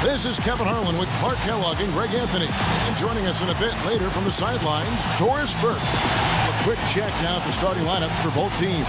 This is Kevin Harlan with Clark Kellogg and Greg Anthony. And joining us in a bit later from the sidelines, Doris Burke. A quick check now at the starting lineups for both teams.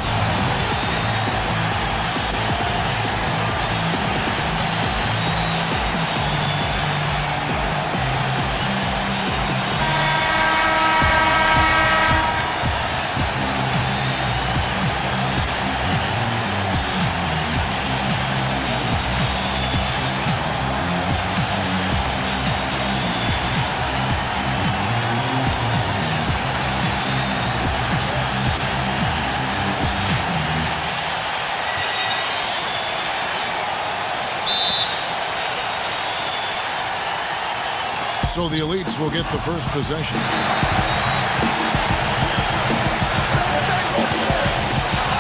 So the Elites will get the first possession.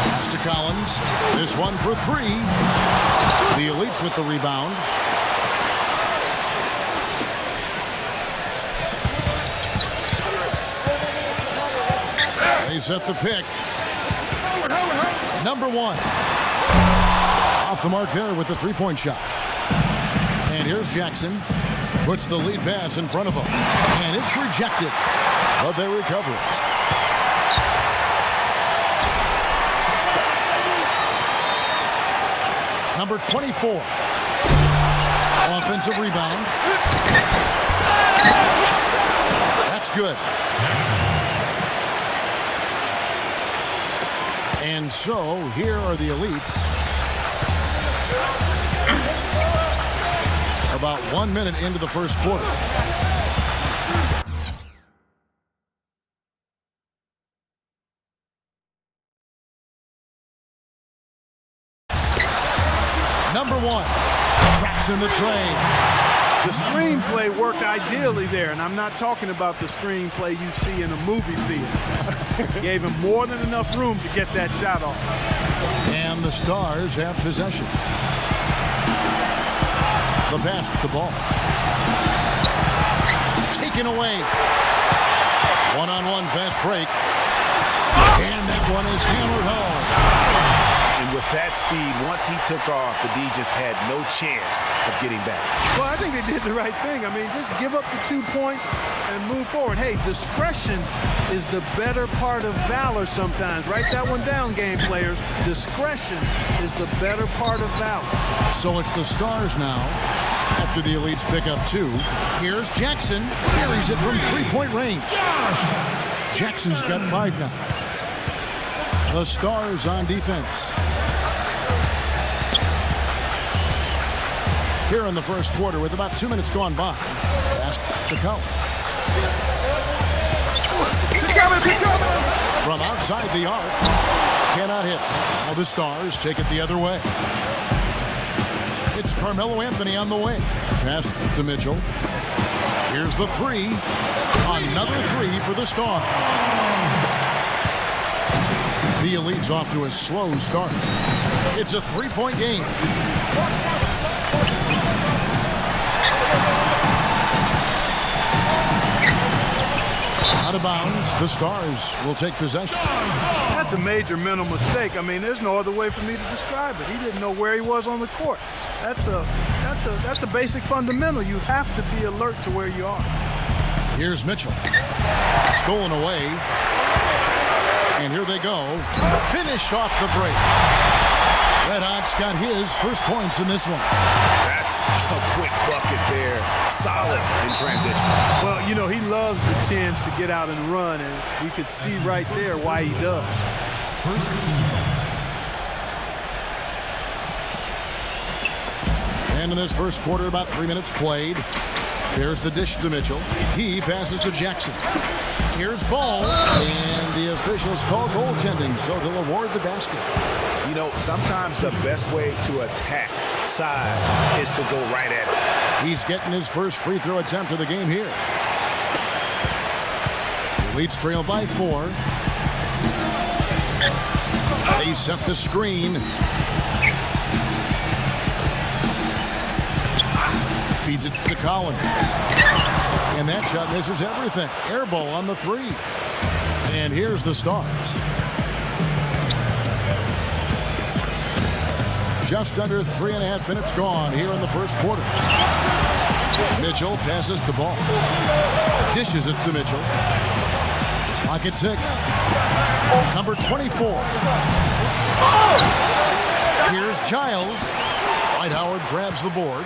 Pass to Collins. This one for three. The Elites with the rebound. They set the pick. Number one. Off the mark there with the three-point shot. And here's Jackson. Puts the lead pass in front of him. And it's rejected. But they recover it. Number 24. Offensive rebound. That's good. And so here are the Elites. About 1 minute into the first quarter. Number one. Traps in the train. The screenplay worked ideally there, and I'm not talking about the screenplay you see in a movie theater. Gave him more than enough room to get that shot off. And the Stars have possession. The pass to the ball. Taken away. One-on-one fast break. And that one is hammered home. And with that speed, once he took off, the D just had no chance of getting back. Well, I think they did the right thing. I mean, just give up the 2 points and move forward. Hey, discretion is the better part of valor sometimes. Write that one down, game players. Discretion is the better part of valor. So it's the Stars now. After the Elites pick up two, here's Jackson. Carries it from three-point range. Jackson's got 5 now. The Stars on defense. Here in the first quarter with about 2 minutes gone by. Pass to Collins. From outside the arc. Cannot hit. Now the Stars take it the other way. It's Carmelo Anthony on the way. Pass to Mitchell. Here's the three. Another three for the Stars. The Elites off to a slow start. It's a three-point game. Out of bounds, the Stars will take possession. That's a major mental mistake. I mean, there's no other way for me to describe it. He didn't know where he was on the court. That's a basic fundamental. You have to be alert to where you are. Here's Mitchell. Stolen away. And here they go. Finished off the break. Red Hawks got his first points in this one. That's a quick bucket there. Solid in transition. Well, you know, he loves the chance to get out and run, and you could see right there why he does. And in this first quarter, about 3 minutes played. There's the dish to Mitchell. He passes to Jackson. Here's Ball. And the officials call goaltending, so they'll award the basket. You know, sometimes the best way to attack size is to go right at it. He's getting his first free throw attempt of the game here. The Elites trail by 4. They set the screen. Feeds it to Collins. And that shot misses everything. Air ball on the 3. And here's the Stars. Just under 3.5 minutes gone here in the first quarter. Mitchell passes the ball. Dishes it to Mitchell. Clock at 6. Number 24. Here's Giles. Dwight Howard grabs the board.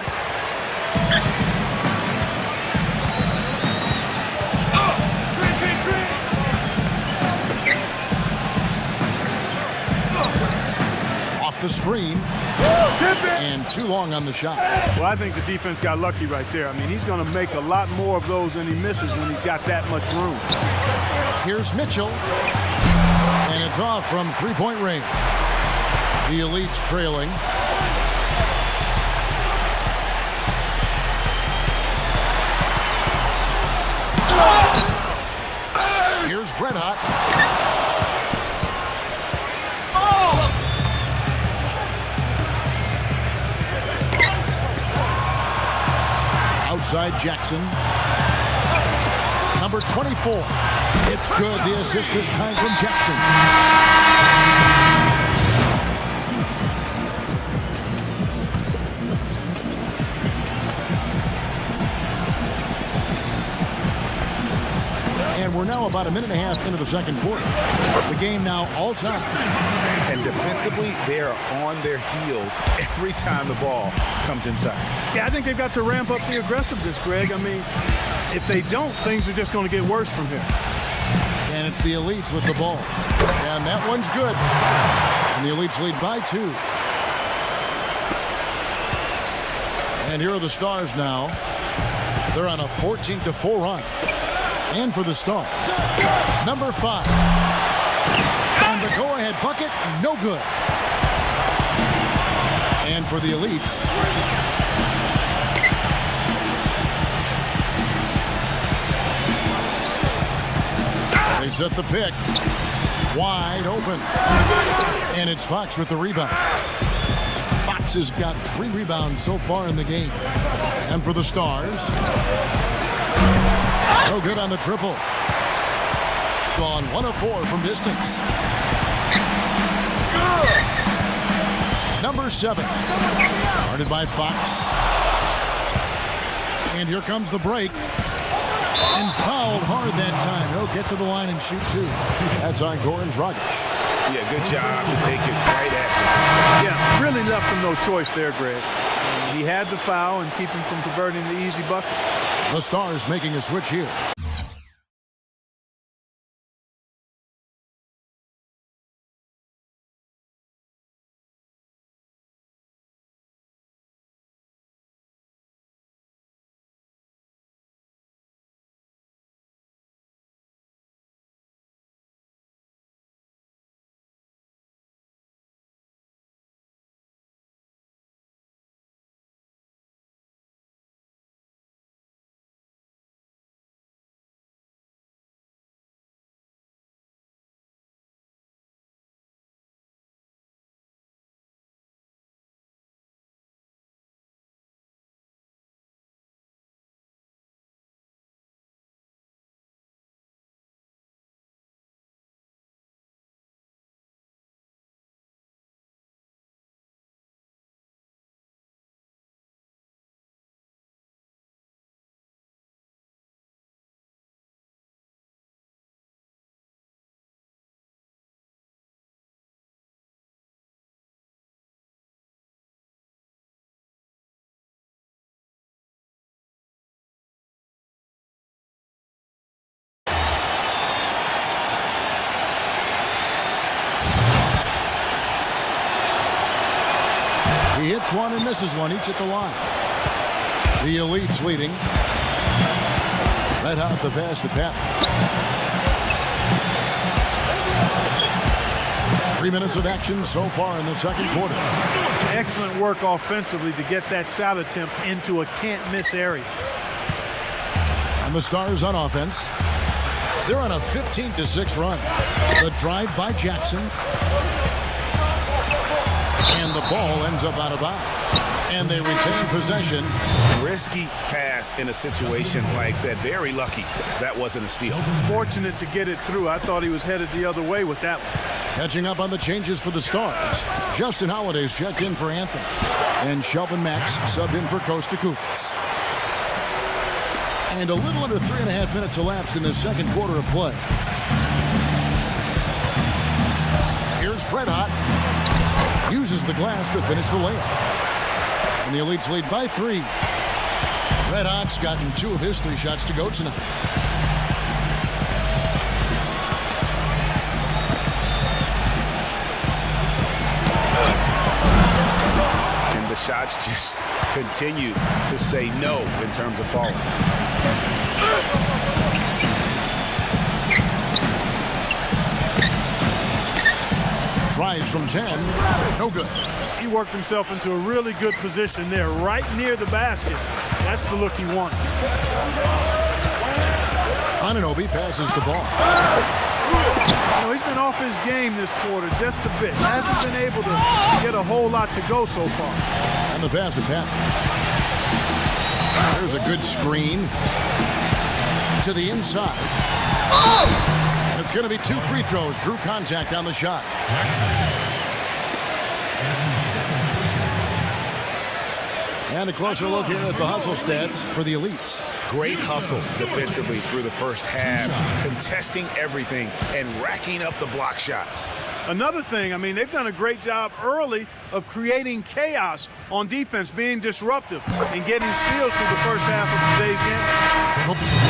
Off the screen. And too long on the shot. Well, I think the defense got lucky right there. I mean, he's going to make a lot more of those than he misses when he's got that much room. Here's Mitchell. And it's off from three-point range. The Elites trailing. Here's Red Hot. Outside Jackson. Number 24. It's good. The assist this time from Jackson. And we're now about a minute and a half into the second quarter. The game now all time. And defensively, they're on their heels every time the ball comes inside. Yeah, I think they've got to ramp up the aggressiveness, Greg. I mean, if they don't, things are just going to get worse from here. And it's the Elites with the ball. And that one's good. And the Elites lead by 2. And here are the Stars now. They're on a 14-4 run. And for the Stars, number 5. And the go-ahead bucket, no good. And for the Elites, they set the pick. Wide open. And it's Fox with the rebound. Fox has got 3 rebounds so far in the game. And for the Stars, no good on the triple. Gone 1 of 4 from distance. Number 7. Guarded by Fox. And here comes the break. And fouled hard that time. He'll get to the line and shoot 2. That's on Goran Dragic. Yeah, good job to take it right at him. Yeah, really left him no choice there, Greg. He had the foul and keep him from converting the easy bucket. The Stars making a switch here. He hits one and misses one, each at the line. The Elites leading. Let out the pass to Pat. 3 minutes of action so far in the second quarter. Excellent work offensively to get that shot attempt into a can't-miss area. And the Stars on offense. They're on a 15-6 run. The drive by Jackson. And the ball ends up out of bounds. And they retain possession. Risky pass in a situation like that. Very lucky that wasn't a steal. Fortunate to get it through. I thought he was headed the other way with that one. Catching up on the changes for the Stars. Justin Holiday's checked in for Anthony. And Shelvin Max subbed in for Kosta Koufos. And a little under 3.5 minutes elapsed in the second quarter of play. Here's Red Hot. Uses the glass to finish the layup. And the Elites lead by 3. Red Hot's gotten 2 of his 3 shots to go tonight. And the shots just continue to say no in terms of falling. Tries from 10. No good. He worked himself into a really good position there, right near the basket. That's the look he wanted. Anunoby passes the ball. You know, he's been off his game this quarter just a bit. Hasn't been able to get a whole lot to go so far. And the pass to Pat. There's a good screen to the inside. And it's going to be 2 free throws. Drew contact on the shot. And a closer look here at the hustle stats for the Elites. Great hustle defensively through the first half, contesting everything and racking up the block shots. Another thing, I mean, they've done a great job early of creating chaos on defense, being disruptive and getting steals through the first half of today's game.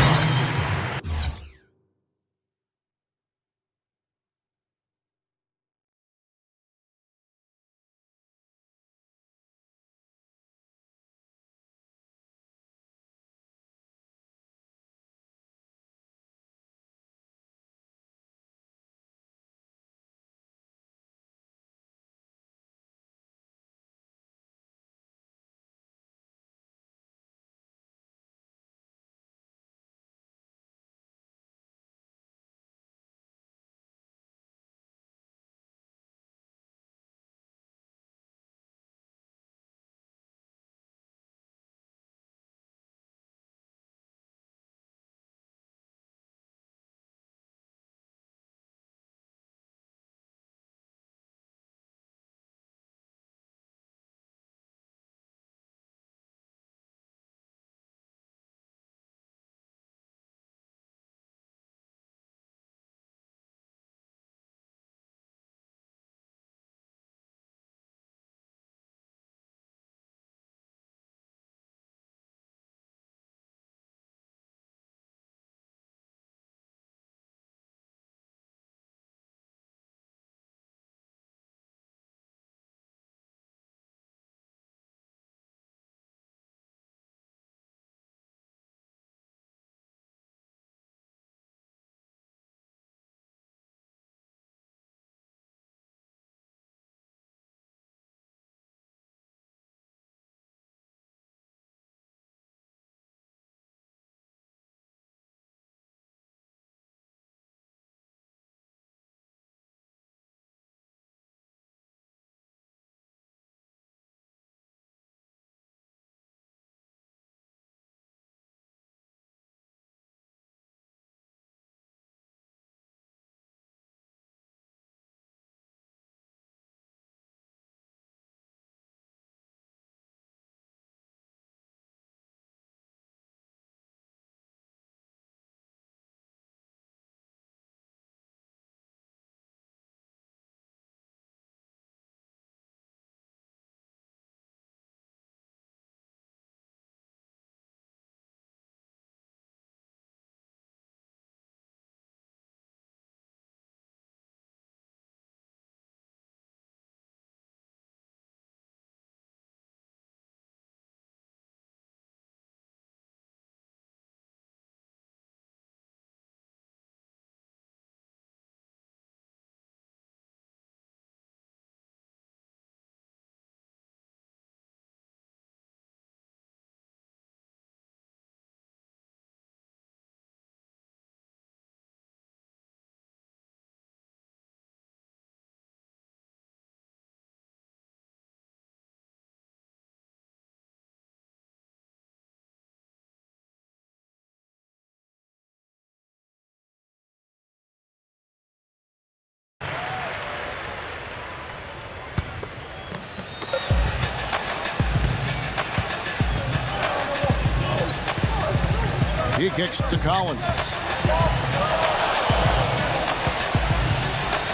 Kicks to Collins.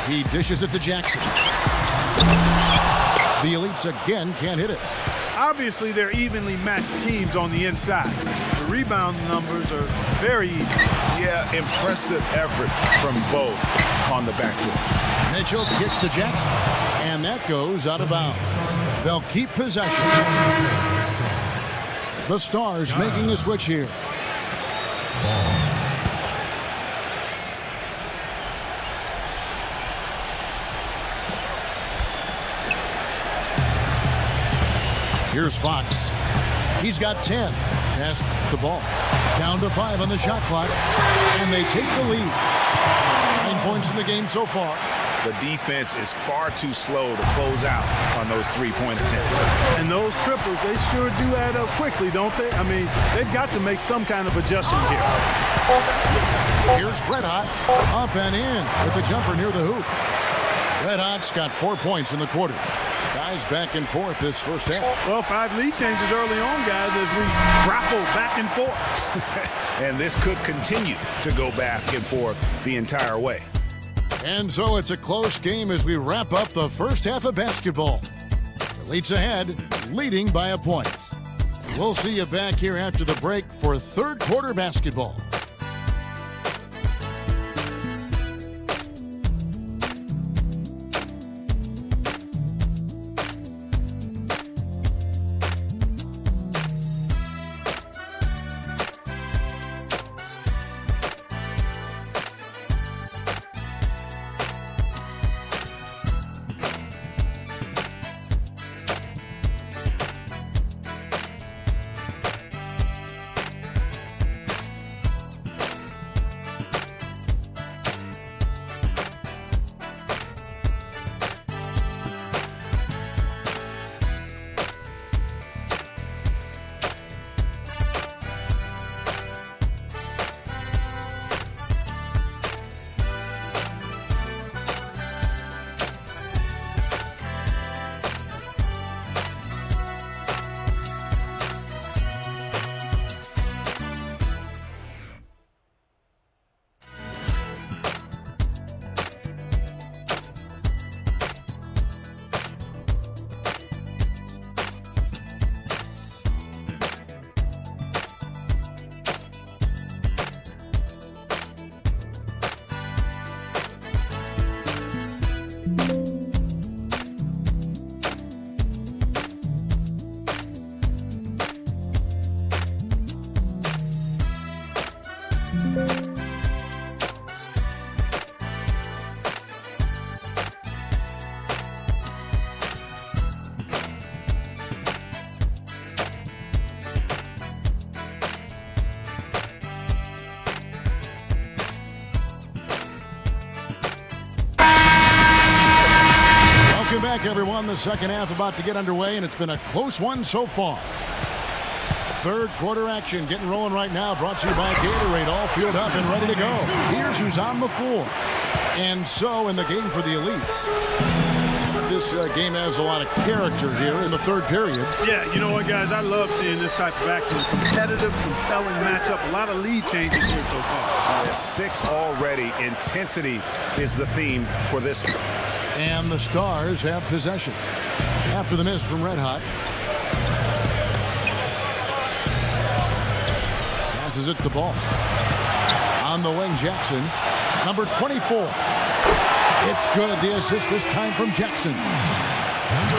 He dishes it to Jackson. The Elites again can't hit it. Obviously, they're evenly matched teams on the inside. The rebound numbers are very even. Yeah, impressive effort from both on the backboard. Mitchell kicks to Jackson, and that goes out of bounds. They'll keep possession. The Stars making a switch here. Here's Fox. He's got 10. Pass the ball. Down to 5 on the shot clock. And they take the lead. 9 points in the game so far. The defense is far too slow to close out on those three-point attempts. And those triples, they sure do add up quickly, don't they? I mean, they've got to make some kind of adjustment here. Here's Red Hot. Up and in with the jumper near the hoop. Red Hot's got 4 points in the quarter. Guys back and forth this first half. Well, 5 lead changes early on, guys, as we grapple back and forth. And this could continue to go back and forth the entire way. And so it's a close game as we wrap up the first half of basketball. Elites ahead, leading by a point. We'll see you back here after the break for third quarter basketball. Welcome back, everyone. The second half about to get underway, and it's been a close one so far. Third quarter action getting rolling right now, brought to you by Gatorade. All fueled up and ready to go. Here's who's on the floor. And so in the game for the Elites, this game has a lot of character here in the third period. Yeah, you know what, guys? I love seeing this type of action. Competitive, compelling matchup. A lot of lead changes here so far. 6 already. Intensity is the theme for this one. And the Stars have possession. After the miss from Red Hot. Passes it to Ball. On the wing, Jackson. Number 24. It's good. The assist this time from Jackson.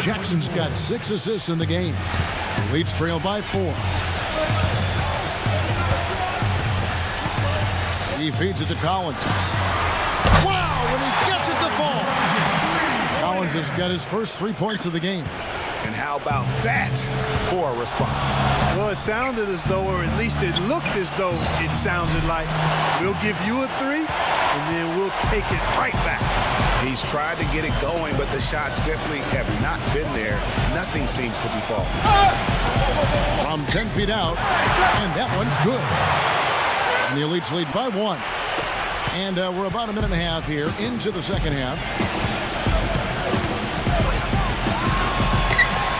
Jackson's got 6 assists in the game. Leads trail by 4. He feeds it to Collins. Wow, when he gets it to fall. Collins has got his first 3 points of the game. And how about that for a response? Well, it sounded as though, or at least it looked as though it sounded like, we'll give you a 3, and then we'll take it right back. He's tried to get it going, but the shots simply have not been there. Nothing seems to be falling. From 10 feet out, and that one's good. And the Elites lead by 1. And we're about a minute and a half here into the second half.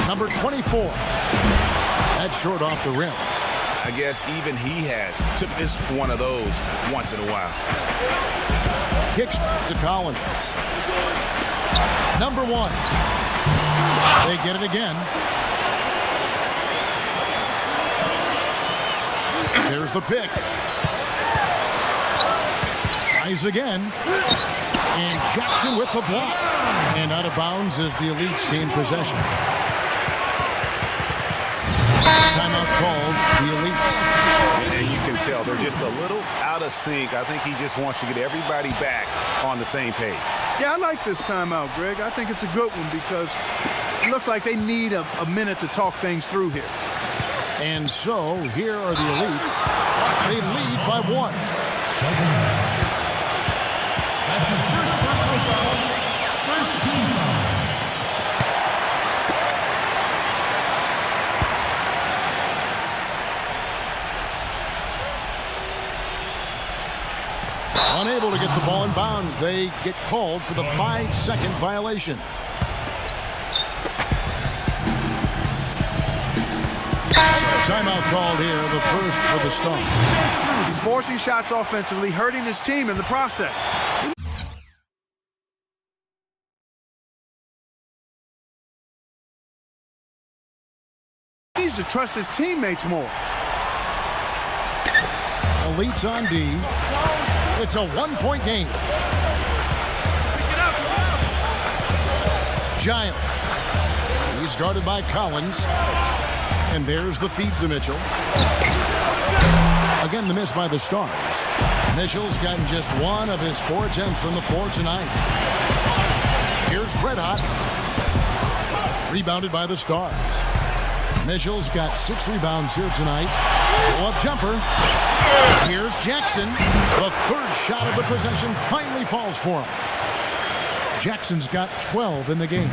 Number 24. That's short off the rim. I guess even he has to miss one of those once in a while. Kicks to Collins. Number 1. They get it again. There's the pick. Tries again. And Jackson with the block. And out of bounds as the Elites gain possession. Timeout called, the Elites. And you can tell they're just a little out of sync. I think he just wants to get everybody back on the same page. Yeah, I like this timeout, Greg. I think it's a good one because it looks like they need a minute to talk things through here. And so, here are the Elites. They lead by 1. That's his first personal foul. First team foul. Unable to get the ball in bounds, they get called for the 5-second violation. Timeout called here, the first for the Stars. He's forcing shots offensively, hurting his team in the process. He needs to trust his teammates more. Elites on D. It's a 1-point game. Giles. He's guarded by Collins. And there's the feed to Mitchell. Again, the miss by the Stars. Mitchell's gotten just 1 of his 4 attempts from the floor tonight. Here's Red Hot. Rebounded by the Stars. Mitchell's got 6 rebounds here tonight. Pull-up jumper. Here's Jackson. The third shot of the possession finally falls for him. Jackson's got 12 in the game.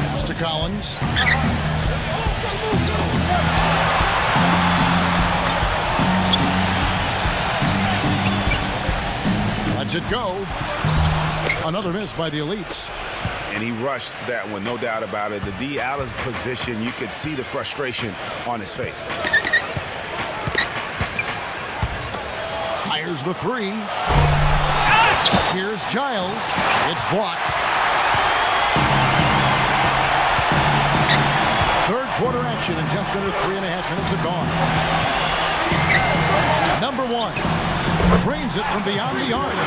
Pass to Collins. Lets it go. Another miss by the Elites. And he rushed that one, no doubt about it. The D out of position, you could see the frustration on his face. Fires the 3. Here's Giles. It's blocked. Third quarter action and just under 3.5 minutes are gone. Number 1. Trains it from beyond the arc.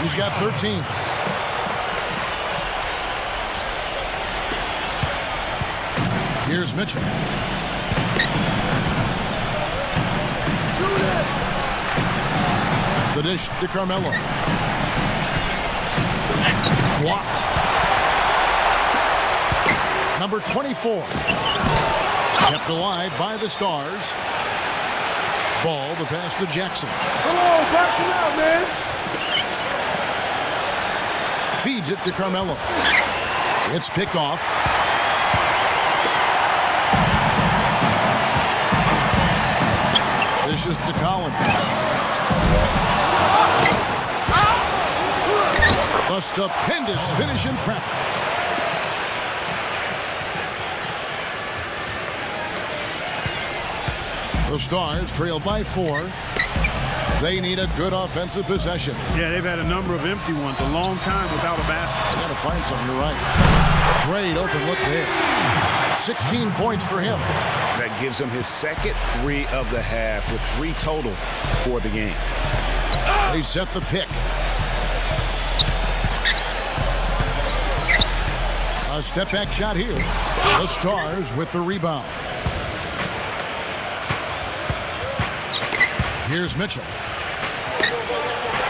He's got 13. Here's Mitchell. The dish to Carmelo. Blocked. Number 24. Kept alive by the Stars. Ball, the pass to Jackson. Come on, pass it out, man. Feeds it to Carmelo. It's picked off. Dishes to Collins. The stupendous finish in traffic. The Stars trail by 4. They need a good offensive possession. Yeah, they've had a number of empty ones, a long time without a basket. Got to find something, you're right. Great open look there. 16 points for him. That gives him his second 3 of the half with 3 total for the game. They set the pick. A step back shot here. The Stars with the rebound. Here's Mitchell.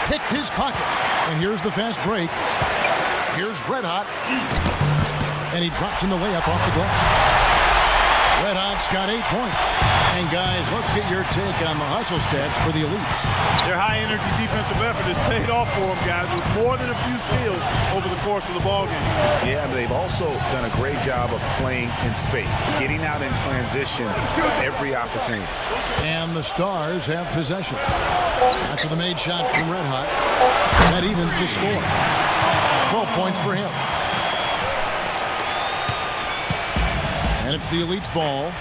Picked his pocket. And here's the fast break. Here's Red Hot. And he drops in the layup off the glass. Red Hot's got 8 points. And guys, let's get your take on the hustle stats for the Elites. Their high-energy defensive effort has paid off for them, guys, with more than a few steals over the course of the ballgame. Yeah, but they've also done a great job of playing in space, getting out in transition every opportunity. And the Stars have possession. After the made shot from Red Hot, that evens the score. 12 points for him. And it's the Elites' ball.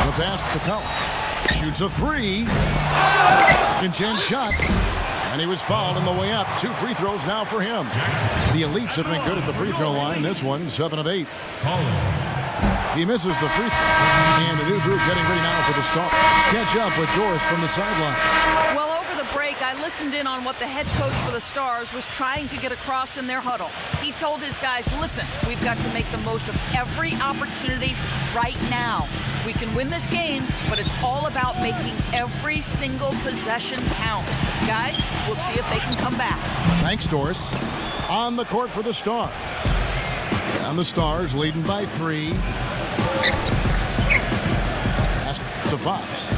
The pass to Collins. Shoots a three. Second chance shot. And he was fouled on the way up. 2 free throws now for him. The Elites have been good at the free throw line. This one, 7 of 8. He misses the free throw. And a new group getting ready now for the start. Catch up with Doris from the sideline. Well, over the break, I listened in on what the head coach for the Stars was trying to get across in their huddle. He told his guys, listen, we've got to make the most of every opportunity right now. We can win this game, but it's all about making every single possession count. Guys, we'll see if they can come back. Thanks, Doris. On the court for the Stars. And the Stars leading by 3. Pass to Fox.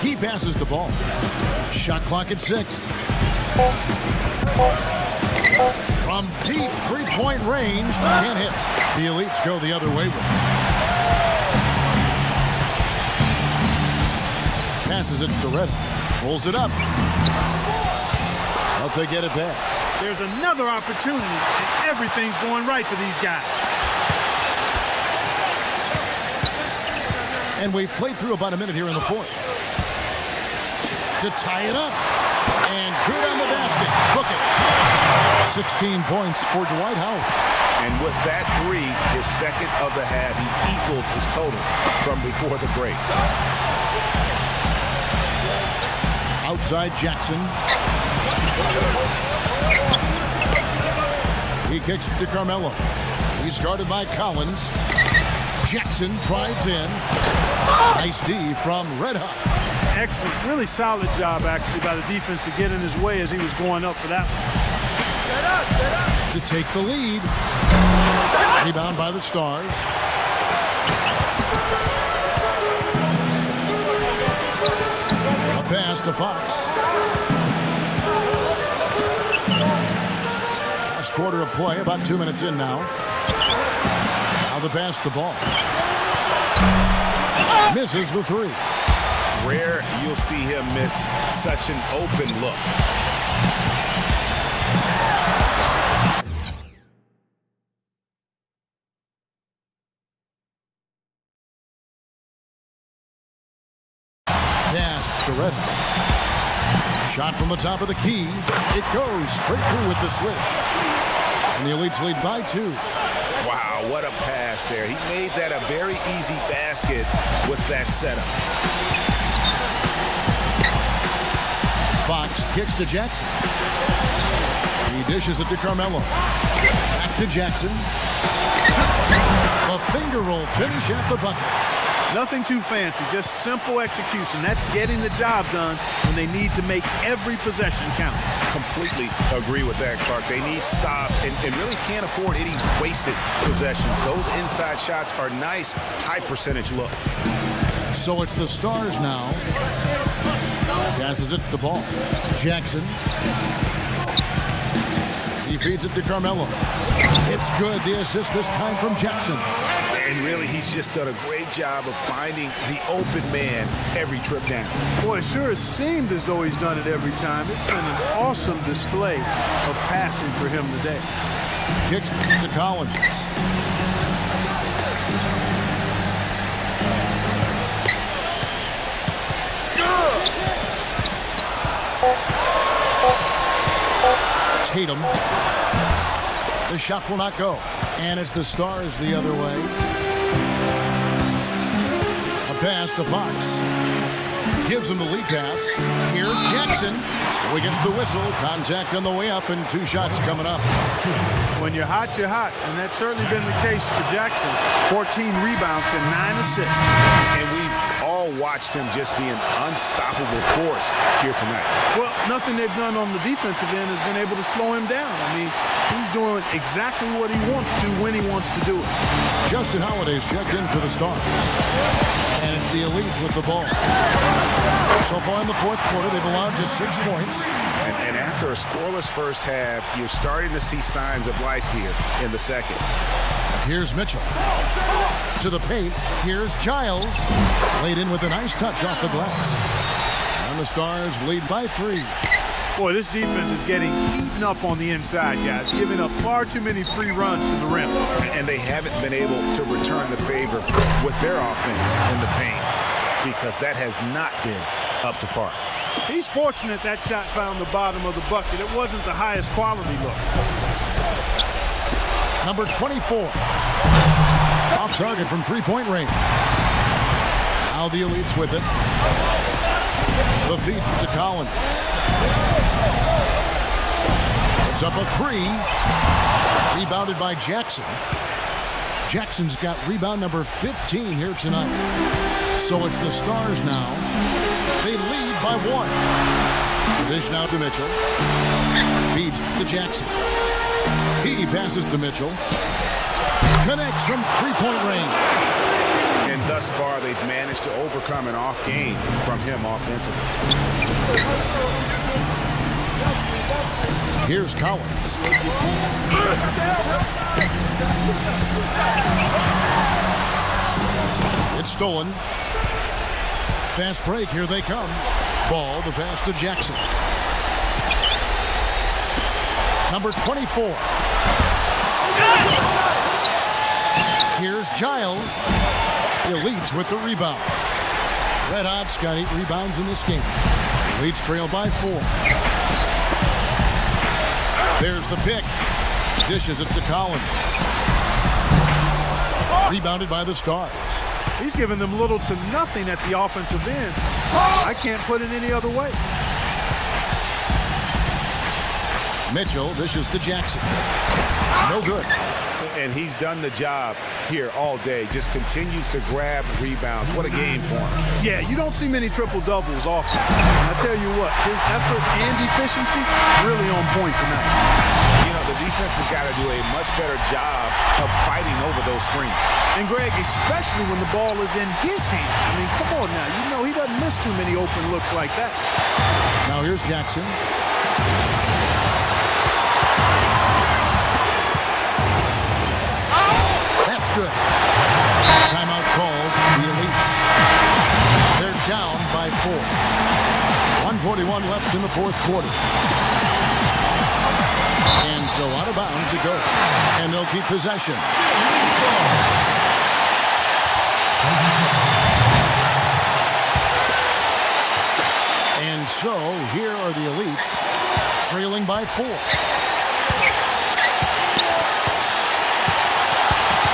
He passes the ball. Shot clock at 6. From deep three-point range, can't hit. The Elites go the other way with it. Passes it to Red. Pulls it up. But they get it back. There's another opportunity, and everything's going right for these guys. And we've played through about a minute here in the fourth. To tie it up. And good on the basket. Book it. 16 points for Dwight Howard. And with that 3, his second of the half, he equaled his total from before the break. Outside Jackson. He kicks it to Carmelo. He's guarded by Collins. Jackson drives in. Nice D from Red Hot. Excellent. Really solid job, actually, by the defense to get in his way as he was going up for that one. To take the lead. Rebound by the Stars. A pass to Fox. Last quarter of play, about 2 minutes in now. Now the pass to Ball. Misses the 3. Rare you'll see him miss such an open look. Pass to Red. Shot from the top of the key. It goes straight through with the switch. And the Elites lead by 2. Wow, what a pass there. He made that a very easy basket with that setup. Fox kicks to Jackson. He dishes it to Carmelo. Back to Jackson. A finger roll finish at the bucket. Nothing too fancy, just simple execution. That's getting the job done when they need to make every possession count. Completely agree with that, Clark. They need stops and really can't afford any wasted possessions. Those inside shots are nice, high percentage looks. So it's the Stars now. Passes it to Ball. Jackson. He feeds it to Carmelo. It's good. The assist this time from Jackson. And really, he's just done a great job of finding the open man every trip down. Boy, it sure has seemed as though he's done it every time. It's been an awesome display of passing for him today. Kicks to Collins. Tatum. The shot will not go. And it's the Stars the other way. A pass to Fox. Gives him the lead pass. Here's Jackson. So he gets the whistle. Contact on the way up and 2 shots coming up. When you're hot, you're hot. And that's certainly been the case for Jackson. 14 rebounds and 9 assists. And we've all watched him just be an unstoppable force here tonight. Well, nothing they've done on the defensive end has been able to slow him down. I mean, he's doing exactly what he wants to when he wants to do it. Justin Holiday's checked in for the Stars. And it's the Elites with the ball. So far in the fourth quarter, they've allowed just 6 points. And after a scoreless first half, you're starting to see signs of life here in the second. Here's Mitchell. To the paint, here's Giles. Laid in with a nice touch off the glass. And the Stars lead by 3. Boy, this defense is getting eaten up on the inside, guys, giving up far too many free runs to the rim. And they haven't been able to return the favor with their offense in the paint because that has not been up to par. He's fortunate that shot found the bottom of the bucket. It wasn't the highest quality look. Number 24. Off target from three-point range. Now the Elites with it. The feed to Collins. It's up a 3. Rebounded by Jackson. Jackson's got rebound number 15 here tonight. So it's the Stars now. They lead by 1. The dish now to Mitchell. Feeds to Jackson. He passes to Mitchell. Connects from three-point range. And thus far, they've managed to overcome an off game from him offensively. Here's Collins. It's stolen. Fast break. Here they come. Ball, the pass to Jackson. Number 24. Here's Giles. Elites with the rebound. Red Hot's got 8 rebounds in this game. Elites trail by 4. There's the pick. Dishes it to Collins. Rebounded by the Stars. He's given them little to nothing at the offensive end. I can't put it any other way. Mitchell dishes to Jackson. No good. And he's done the job here all day. Just continues to grab rebounds. What a game for him. Yeah, you don't see many triple-doubles often. I tell you what, his effort and efficiency really on point tonight. You know, the defense has got to do a much better job of fighting over those screens. And Greg, especially when the ball is in his hand. I mean, come on now. You know he doesn't miss too many open looks like that. Now here's Jackson. That's good. Timeout called. The Elites. They're down by 4. 1:41 left in the fourth quarter. And so out of bounds it goes. And they'll keep possession. And so here are the Elites trailing by 4.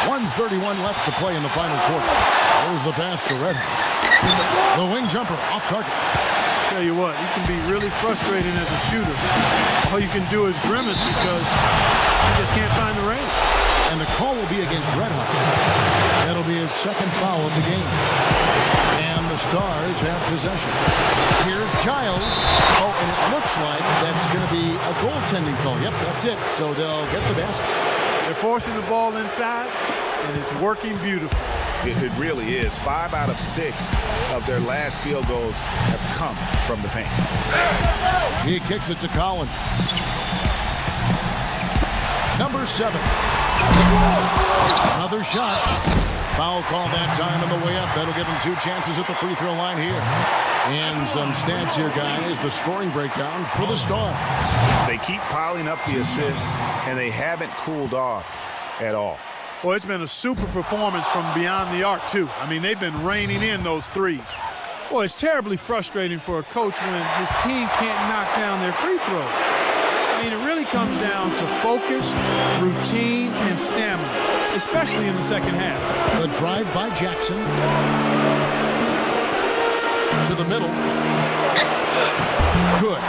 1:31 left to play in the final quarter. There's the pass to Red. The wing jumper off target. Tell you what, he can be really frustrating as a shooter. All you can do is grimace because he just can't find the range. And the call will be against Red Hot. That'll be his second foul of the game. And the Stars have possession. Here's Giles. Oh, and it looks like that's going to be a goaltending call. Yep, that's it. So they'll get the basket. They're forcing the ball inside, and it's working beautifully. It really is. 5 out of 6 of their last field goals have come from the paint. He kicks it to Collins. Number 7. Another shot. Foul call that time on the way up. That'll give him 2 chances at the free throw line here. And some stats here, guys. The scoring breakdown for the Stars. They keep piling up the assists, and they haven't cooled off at all. Well, it's been a super performance from beyond the arc, too. I mean, they've been raining in those threes. Boy, it's terribly frustrating for a coach when his team can't knock down their free throws. I mean, it really comes down to focus, routine, and stamina, especially in the second half. The drive by Jackson. To the middle. Good.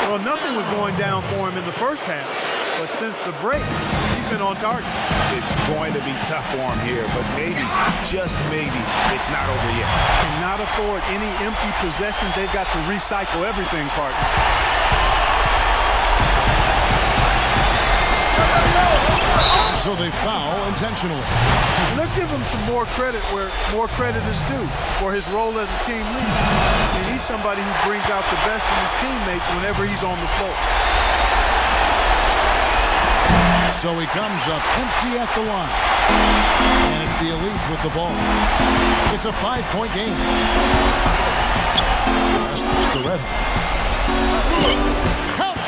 Well, nothing was going down for him in the first half, but since the break, he's been on target. It's going to be tough for him here, but maybe, just maybe, it's not over yet. Cannot afford any empty possessions. They've got to recycle everything, partner. So they foul intentionally. Let's give him some more credit where more credit is due for his role as a team leader. I mean, he's somebody who brings out the best in his teammates whenever he's on the floor. So he comes up empty at the line. And it's the Elites with the ball. It's a 5-point game. The Red Hawks.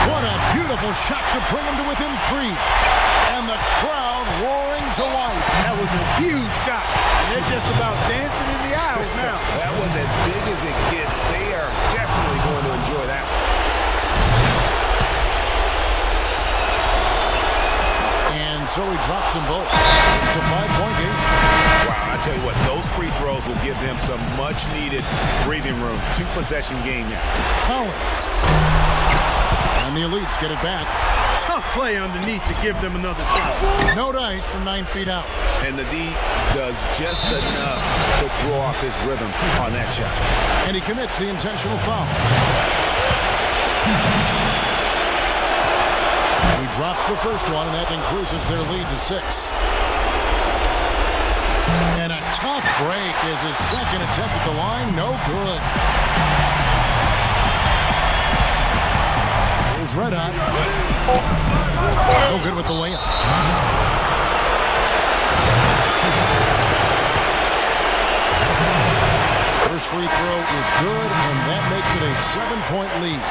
What a beautiful shot to bring them to within 3. And the crowd roaring to life. That was a huge shot. And they're just about dancing in the aisles now. That was as big as it gets. They are definitely going to enjoy that one. And so he drops them both. It's a 5-point game. Wow, I tell you what, those free throws will give them some much-needed breathing room. 2-possession game now. Collins. And the Elites get it back. Tough play underneath to give them another shot. No dice from 9 feet out. And the D does just enough to throw off his rhythm on that shot. And he commits the intentional foul. He drops the first one, and that increases their lead to 6. And a tough break is his second attempt at the line. No good. Here's Red Hot. No good with the layup. First free throw is good, and that makes it a 7-point lead.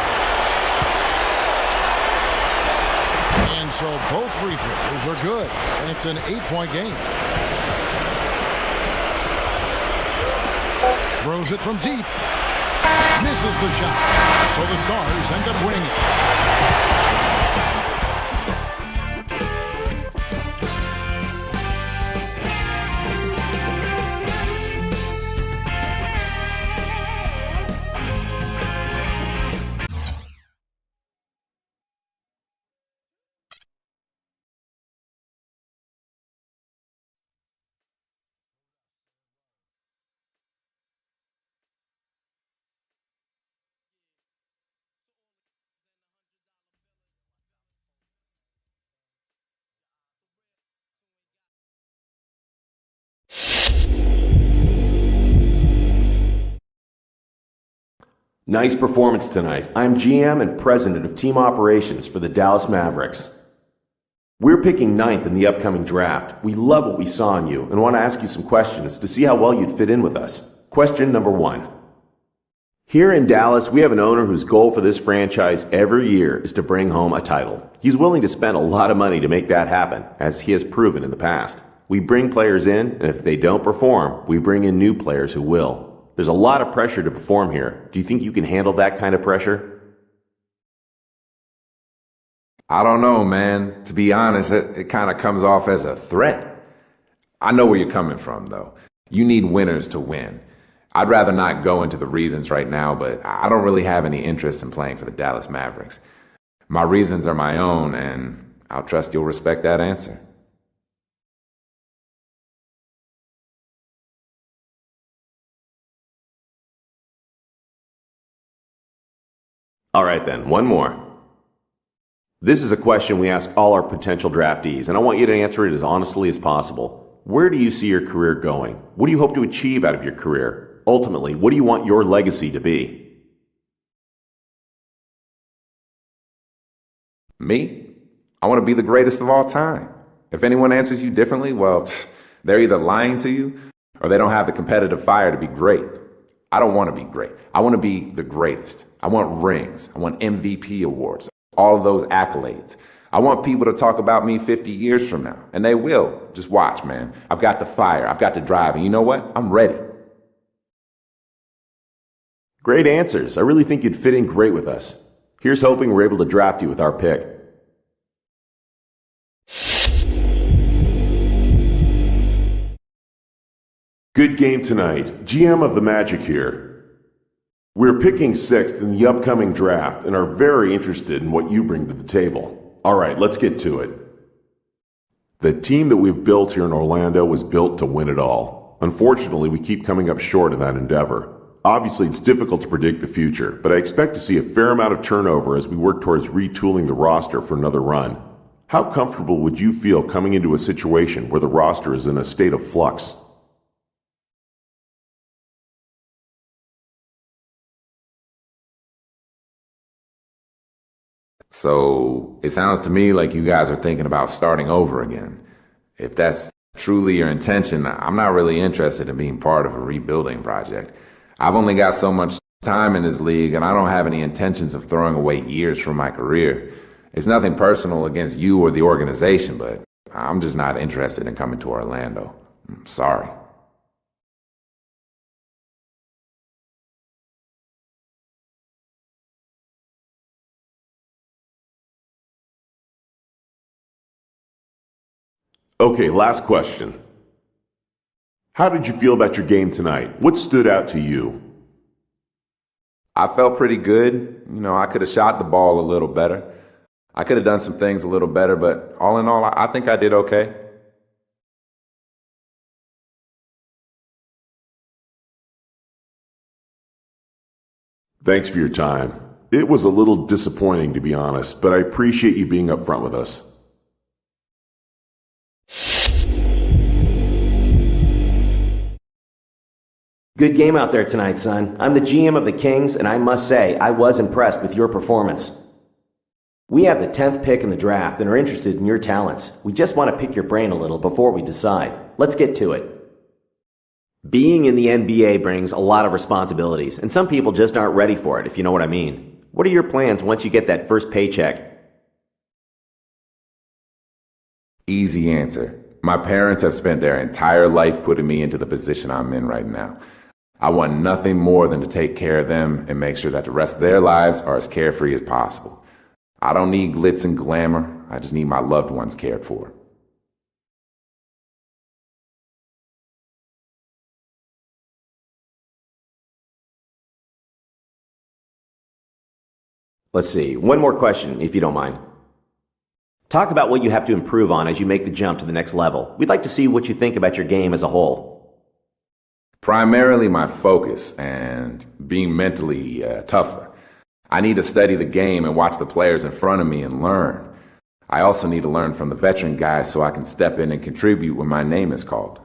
And so both free throws are good, and it's an 8-point game. Throws it from deep. Misses the shot. So the Stars end up winning it. Nice performance tonight. I'm GM and President of Team Operations for the Dallas Mavericks. We're picking 9th in the upcoming draft. We love what we saw in you and want to ask you some questions to see how well you'd fit in with us. Question number 1. Here in Dallas, we have an owner whose goal for this franchise every year is to bring home a title. He's willing to spend a lot of money to make that happen, as he has proven in the past. We bring players in, and if they don't perform, we bring in new players who will. There's a lot of pressure to perform here. Do you think you can handle that kind of pressure? I don't know, man. To be honest, it kind of comes off as a threat. I know where you're coming from, though. You need winners to win. I'd rather not go into the reasons right now, but I don't really have any interest in playing for the Dallas Mavericks. My reasons are my own, and I'll trust you'll respect that answer. All right then, one more. This is a question we ask all our potential draftees, and I want you to answer it as honestly as possible. Where do you see your career going? What do you hope to achieve out of your career? Ultimately, what do you want your legacy to be? Me? I want to be the greatest of all time. If anyone answers you differently, well, they're either lying to you or they don't have the competitive fire to be great. I don't want to be great. I want to be the greatest. I want rings. I want MVP awards. All of those accolades. I want people to talk about me 50 years from now. And they will. Just watch, man. I've got the fire. I've got the drive. And you know what? I'm ready. Great answers. I really think you'd fit in great with us. Here's hoping we're able to draft you with our pick. Good game tonight. GM of the Magic here. We're picking 6th in the upcoming draft and are very interested in what you bring to the table. All right, let's get to it. The team that we've built here in Orlando was built to win it all. Unfortunately, we keep coming up short of that endeavor. Obviously, it's difficult to predict the future, but I expect to see a fair amount of turnover as we work towards retooling the roster for another run. How comfortable would you feel coming into a situation where the roster is in a state of flux? So it sounds to me like you guys are thinking about starting over again. If that's truly your intention, I'm not really interested in being part of a rebuilding project. I've only got so much time in this league, and I don't have any intentions of throwing away years from my career. It's nothing personal against you or the organization, but I'm just not interested in coming to Orlando. I'm sorry. Okay, last question. How did you feel about your game tonight? What stood out to you? I felt pretty good. I could have shot the ball a little better. I could have done some things a little better, but all in all, I think I did okay. Thanks for your time. It was a little disappointing, to be honest, but I appreciate you being upfront with us. Good game out there tonight, son. I'm the GM of the Kings, and I must say, I was impressed with your performance. We have the 10th pick in the draft and are interested in your talents. We just want to pick your brain a little before we decide. Let's get to it. Being in the NBA brings a lot of responsibilities, and some people just aren't ready for it, if you know what I mean. What are your plans once you get that first paycheck? Easy answer. My parents have spent their entire life putting me into the position I'm in right now. I want nothing more than to take care of them and make sure that the rest of their lives are as carefree as possible. I don't need glitz and glamour. I just need my loved ones cared for. Let's see, one more question, if you don't mind. Talk about what you have to improve on as you make the jump to the next level. We'd like to see what you think about your game as a whole. Primarily my focus and being mentally tougher. I need to study the game and watch the players in front of me and learn. I also need to learn from the veteran guys so I can step in and contribute when my name is called.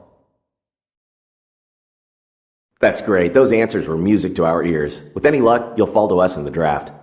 That's great. Those answers were music to our ears. With any luck, you'll fall to us in the draft.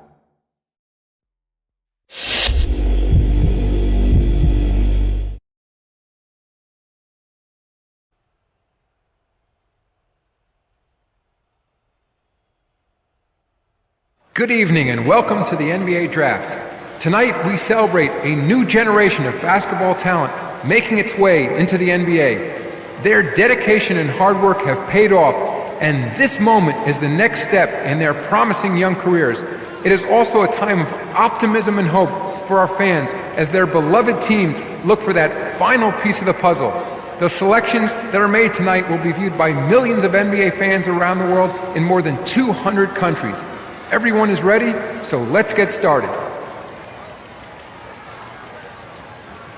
Good evening and welcome to the NBA Draft. Tonight we celebrate a new generation of basketball talent making its way into the NBA. Their dedication and hard work have paid off, and this moment is the next step in their promising young careers. It is also a time of optimism and hope for our fans as their beloved teams look for that final piece of the puzzle. The selections that are made tonight will be viewed by millions of NBA fans around the world in more than 200 countries. Everyone is ready, so let's get started.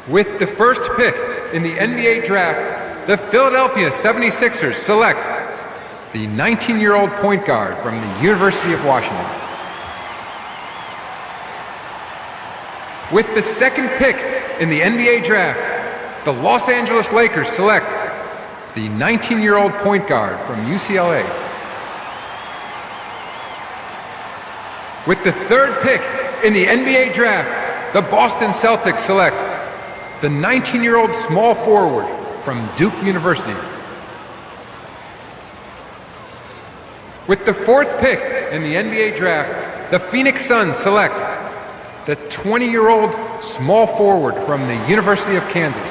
With the first pick in the NBA Draft, the Philadelphia 76ers select the 19-year-old point guard from the University of Washington. With the second pick in the NBA Draft, the Los Angeles Lakers select the 19-year-old point guard from UCLA. With the third pick in the NBA Draft, the Boston Celtics select the 19-year-old small forward from Duke University. With the fourth pick in the NBA Draft, the Phoenix Suns select the 20-year-old small forward from the University of Kansas.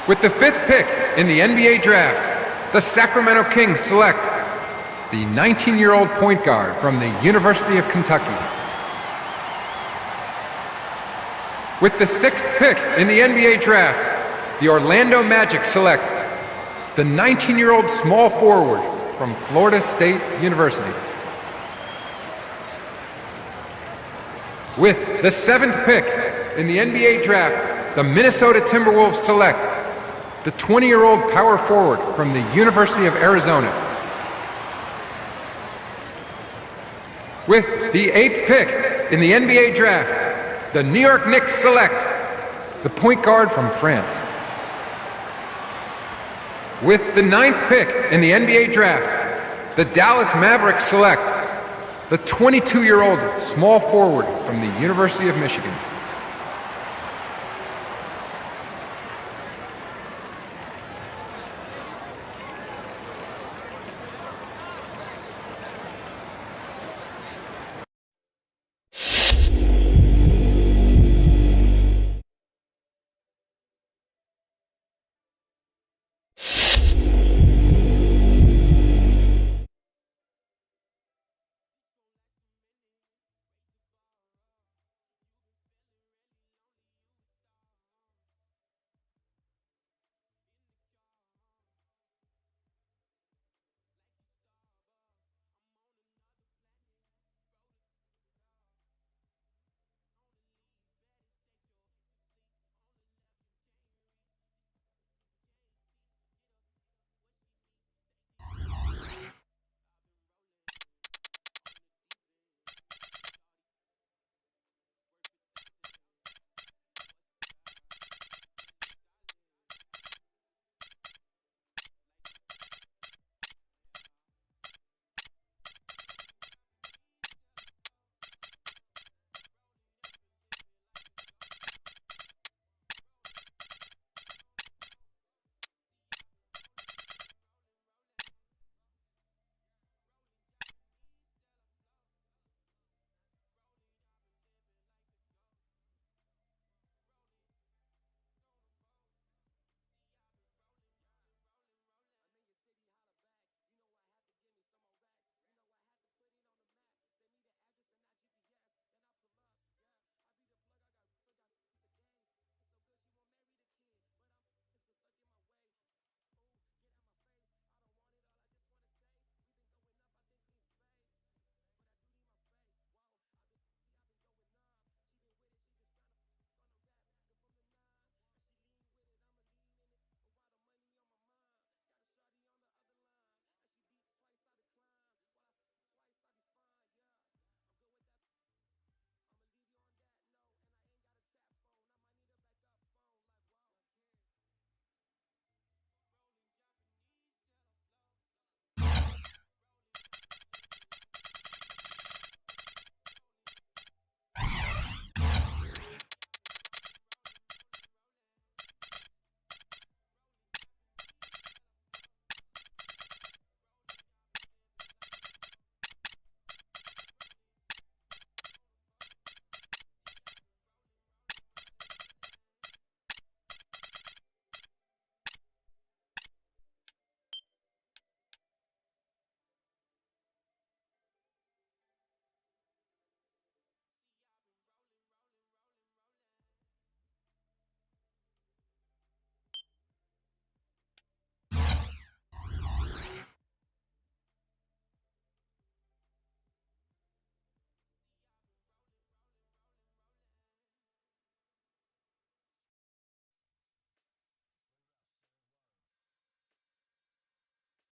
With the fifth pick in the NBA Draft, the Sacramento Kings select the 19-year-old point guard from the University of Kentucky. With the sixth pick in the NBA Draft, the Orlando Magic select the 19-year-old small forward from Florida State University. With the seventh pick in the NBA Draft, the Minnesota Timberwolves select the 20-year-old power forward from the University of Arizona. With the eighth pick in the NBA Draft, the New York Knicks select the point guard from France. With the ninth pick in the NBA Draft, the Dallas Mavericks select the 22-year-old small forward from the University of Michigan.